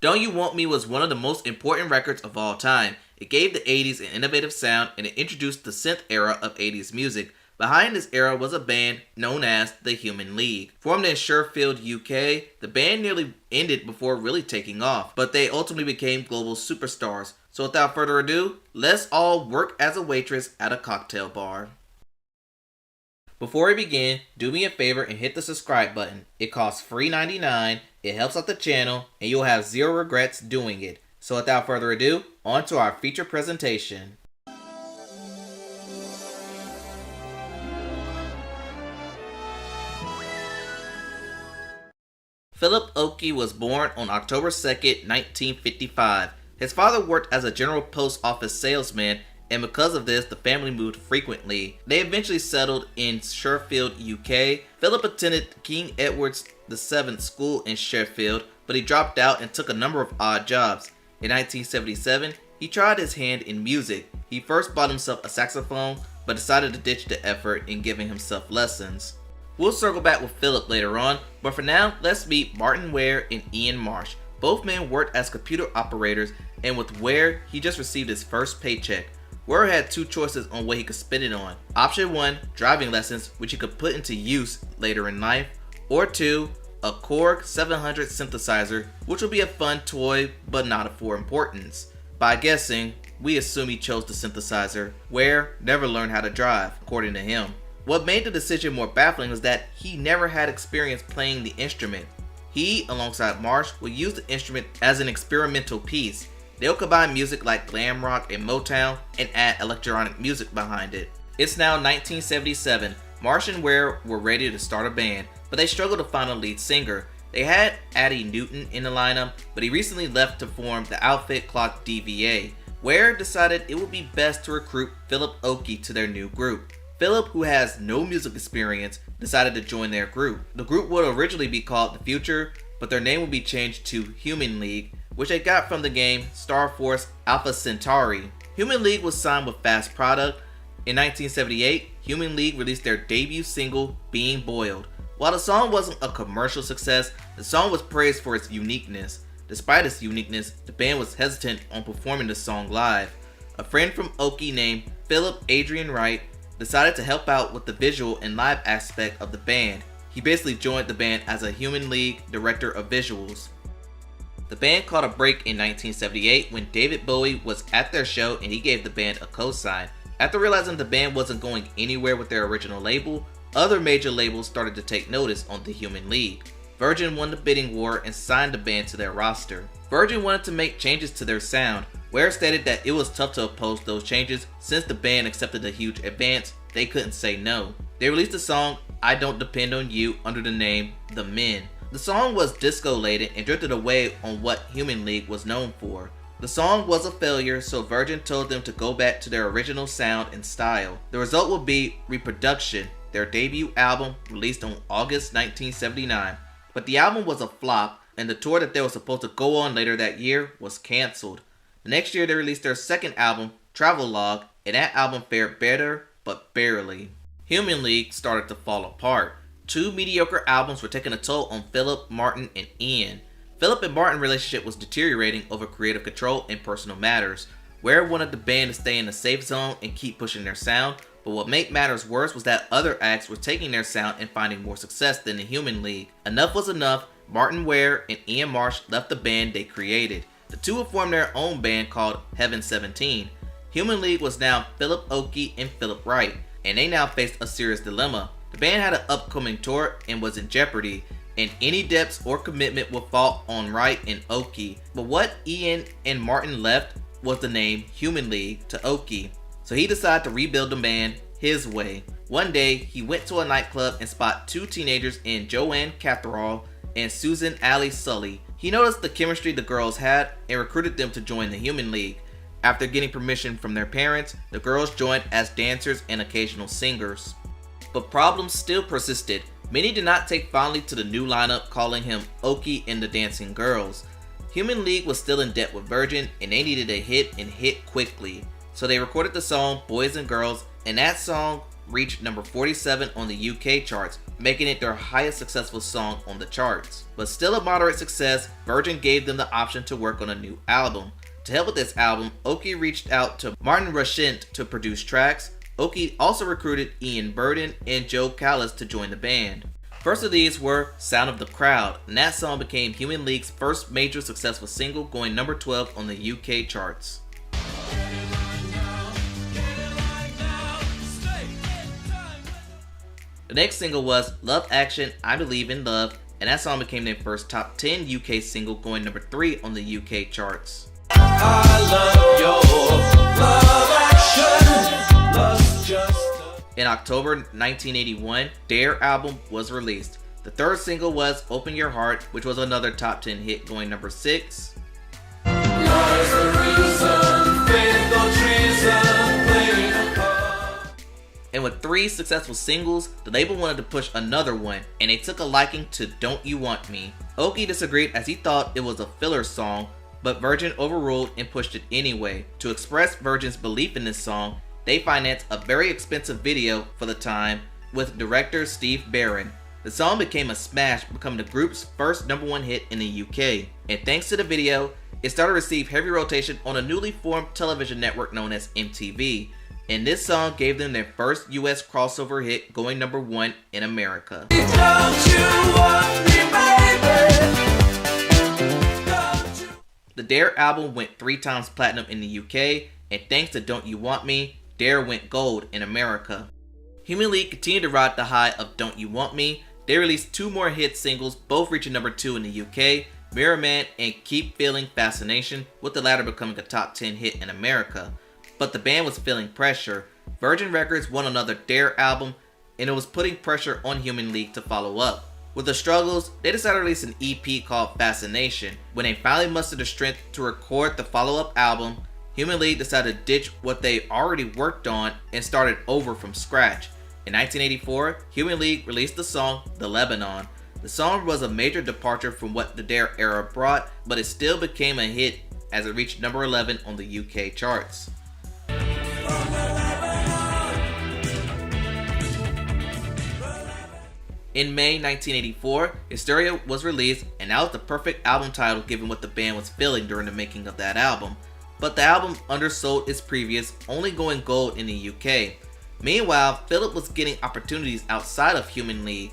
Don't You Want Me was one of the most important records of all time. It gave the 80s an innovative sound and it introduced the synth era of 80s music. Behind this era was a band known as the Human League. Formed in Sheffield, UK, the band nearly ended before really taking off, but they ultimately became global superstars. So without further ado, let's all work as a waitress at a cocktail bar. Before we begin, do me a favor and hit the subscribe button. It costs free $99, it helps out the channel, and you'll have zero regrets doing it. So without further ado, on to our feature presentation. Philip Oakey was born on October 2nd, 1955. His father worked as a general post office salesman, and because of this, the family moved frequently. They eventually settled in Sheffield, UK. Philip attended King Edward's VII School in Sheffield, but he dropped out and took a number of odd jobs. In 1977, he tried his hand in music. He first bought himself a saxophone, but decided to ditch the effort in giving himself lessons. We'll circle back with Philip later on, but for now, let's meet Martin Ware and Ian Marsh. Both men worked as computer operators, and with Ware, he just received his first paycheck. Ware had two choices on what he could spend it on. Option 1, driving lessons, which he could put into use later in life, or 2, a Korg 700 synthesizer, which would be a fun toy, but not for importance. By guessing, we assume he chose the synthesizer. Ware never learned how to drive, according to him. What made the decision more baffling was that he never had experience playing the instrument. He, alongside Marsh, would use the instrument as an experimental piece. They'll combine music like glam rock and Motown and add electronic music behind it. It's now 1977. Marsh and Ware were ready to start a band, but they struggled to find a lead singer. They had Addie Newton in the lineup, but he recently left to form the Outfit Clock DVA. Ware decided it would be best to recruit Philip Oakey to their new group. Philip, who has no music experience, decided to join their group. The group would originally be called The Future, but their name would be changed to Human League, which they got from the game Star Force Alpha Centauri. Human League was signed with Fast Product. In 1978, Human League released their debut single, Being Boiled. While the song wasn't a commercial success, the song was praised for its uniqueness. Despite its uniqueness, the band was hesitant on performing the song live. A friend from Oakey named Philip Adrian Wright decided to help out with the visual and live aspect of the band. He basically joined the band as a Human League director of visuals. The band caught a break in 1978 when David Bowie was at their show and he gave the band a cosign. After realizing the band wasn't going anywhere with their original label, other major labels started to take notice on the Human League. Virgin won the bidding war and signed the band to their roster. Virgin wanted to make changes to their sound. Ware stated that it was tough to oppose those changes since the band accepted a huge advance. They couldn't say no. They released the song I Don't Depend on You under the name The Men. The song was disco-laden and drifted away on what Human League was known for. The song was a failure, so Virgin told them to go back to their original sound and style. The result would be Reproduction, their debut album released on August 1979. But the album was a flop, and the tour that they were supposed to go on later that year was cancelled. The next year they released their second album, Travelogue, and that album fared better, but barely. Human League started to fall apart. Two mediocre albums were taking a toll on Philip, Martin, and Ian. Philip and Martin's relationship was deteriorating over creative control and personal matters. Ware wanted the band to stay in the safe zone and keep pushing their sound, but what made matters worse was that other acts were taking their sound and finding more success than the Human League. Enough was enough. Martin Ware and Ian Marsh left the band they created. The two would form their own band called Heaven 17. Human League was now Philip Oakey and Philip Wright, and they now faced a serious dilemma. The band had an upcoming tour and was in jeopardy, and any debts or commitment would fall on Wright and Oakey. But what Ian and Martin left was the name Human League to Oakey, so he decided to rebuild the band his way. One day, he went to a nightclub and spotted two teenagers in Joanne Catherall and Susan Alley Sulley. He noticed the chemistry the girls had and recruited them to join the Human League. After getting permission from their parents, the girls joined as dancers and occasional singers. But problems still persisted. Many did not take fondly to the new lineup, calling him Oakey and the Dancing Girls. Human League was still in debt with Virgin and they needed a hit and hit quickly. So they recorded the song Boys and Girls, and that song reached number 47 on the UK charts, making it their highest successful song on the charts. But still a moderate success, Virgin gave them the option to work on a new album. To help with this album, Oakey reached out to Martin Rushent to produce tracks. Oakey also recruited Ian Burden and Joe Callis to join the band. First of these were Sound of the Crowd, and that song became Human League's first major successful single, going number 12 on the UK charts. The next single was Love Action, I Believe in Love, and that song became their first top 10 UK single, going number 3 on the UK charts. I love your love action. In October 1981, their album was released. The third single was Open Your Heart, which was another top 10 hit, going number 6. And with 3 successful singles, the label wanted to push another one, and they took a liking to Don't You Want Me. Oakey disagreed as he thought it was a filler song, but Virgin overruled and pushed it anyway. To express Virgin's belief in this song, they financed a very expensive video for the time with director Steve Barron. The song became a smash, becoming the group's first number 1 hit in the UK. And thanks to the video, it started to receive heavy rotation on a newly formed television network known as MTV. And this song gave them their first US crossover hit, going number 1 in America. Don't you want me, baby? The Dare album went 3 times platinum in the UK, and thanks to Don't You Want Me, Dare went gold in America. Human League continued to ride the high of Don't You Want Me. They released 2 more hit singles, both reaching number 2 in the UK, Mirror Man and Keep Feeling Fascination, with the latter becoming a top 10 hit in America. But the band was feeling pressure. Virgin Records won another Dare album, and it was putting pressure on Human League to follow up. With the struggles, they decided to release an EP called Fascination. When they finally mustered the strength to record the follow-up album, Human League decided to ditch what they already worked on and started over from scratch. In 1984, Human League released the song The Lebanon. The song was a major departure from what the Dare era brought, but it still became a hit as it reached number 11 on the UK charts. In May 1984, Hysteria was released, and that was the perfect album title given what the band was feeling during the making of that album. But the album undersold its previous, only going gold in the UK. Meanwhile, Philip was getting opportunities outside of Human League.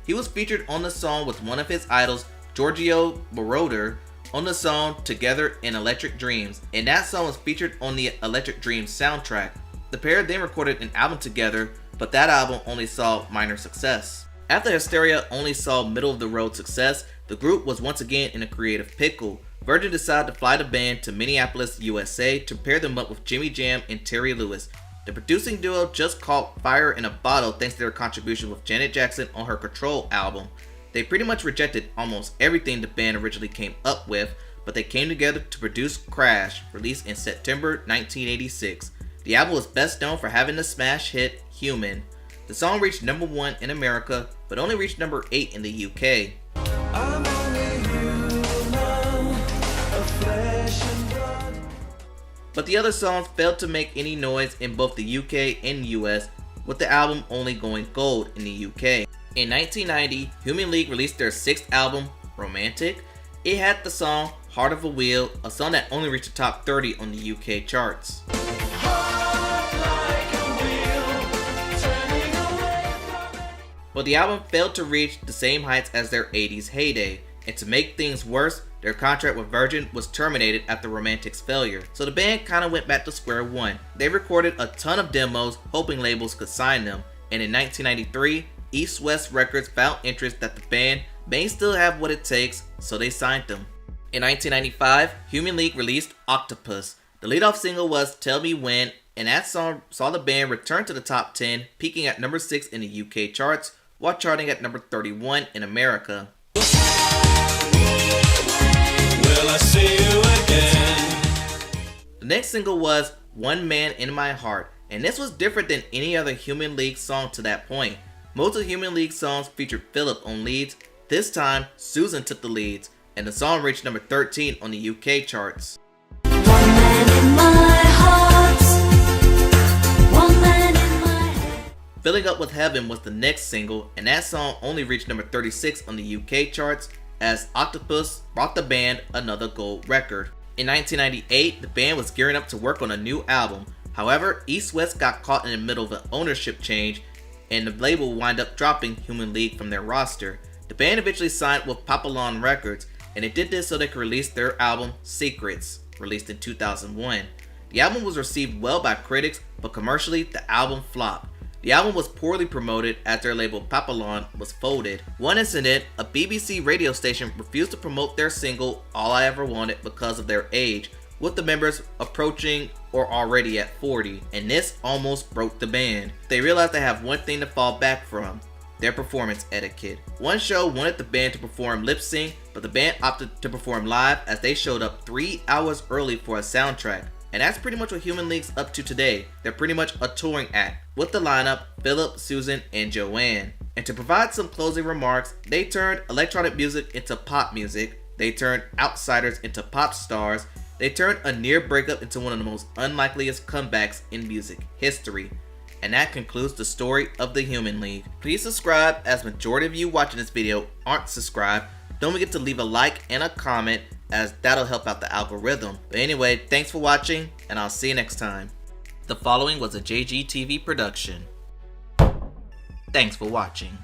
He was featured on the song with one of his idols, Giorgio Moroder, on the song Together in Electric Dreams, and that song was featured on the Electric Dreams soundtrack. The pair then recorded an album together, but that album only saw minor success. After Hysteria only saw middle-of-the-road success, the group was once again in a creative pickle. Virgin decided to fly the band to Minneapolis, USA to pair them up with Jimmy Jam and Terry Lewis. The producing duo just caught fire in a bottle thanks to their contribution with Janet Jackson on her Control album. They pretty much rejected almost everything the band originally came up with, but they came together to produce Crash, released in September 1986. The album was best known for having the smash hit Human. The song reached number 1 in America, but only reached number 8 in the UK. I'm only human, of flesh and blood. But the other songs failed to make any noise in both the UK and US, with the album only going gold in the UK. In 1990, Human League released their 6th album, Romantic. It had the song Heart of a Wheel, a song that only reached the top 30 on the UK charts. But the album failed to reach the same heights as their 80s heyday, and to make things worse, their contract with Virgin was terminated after Romantic's failure, so the band kinda went back to square one. They recorded a ton of demos hoping labels could sign them, and in 1993, East West Records found interest that the band may still have what it takes, so they signed them. In 1995, Human League released Octopus. The lead-off single was Tell Me When, and that song saw the band return to the top 10, peaking at number 6 in the UK charts, while charting at number 31 in America. Will I see you again? The next single was One Man in My Heart, and this was different than any other Human League song to that point. Most of Human League songs featured Philip on leads. This time, Susan took the leads, and the song reached number 13 on the UK charts. One man in my heart, one man in my head. Filling Up With Heaven was the next single, and that song only reached number 36 on the UK charts, as Octopus brought the band another gold record. In 1998, the band was gearing up to work on a new album. However, East West got caught in the middle of an ownership change, and the label wound up dropping Human League from their roster. The band eventually signed with Papillon Records, and it did this so they could release their album Secrets, released in 2001. The album was received well by critics, but commercially, the album flopped. The album was poorly promoted as their label Papillon was folded. One incident, a BBC radio station refused to promote their single All I Ever Wanted because of their age, with the members approaching or already at 40, and this almost broke the band. They realized they have one thing to fall back from: their performance etiquette. One show wanted the band to perform lip sync, but the band opted to perform live as they showed up 3 hours early for a soundtrack. And that's pretty much what Human League's up to today. They're pretty much a touring act, with the lineup Philip, Susan, and Joanne. And to provide some closing remarks, they turned electronic music into pop music, they turned outsiders into pop stars, they turned a near breakup into one of the most unlikeliest comebacks in music history. And that concludes the story of the Human League. Please subscribe, as majority of you watching this video aren't subscribed. Don't forget to leave a like and a comment, as that'll help out the algorithm. But anyway, thanks for watching, and I'll see you next time. The following was a JGTV production. Thanks for watching.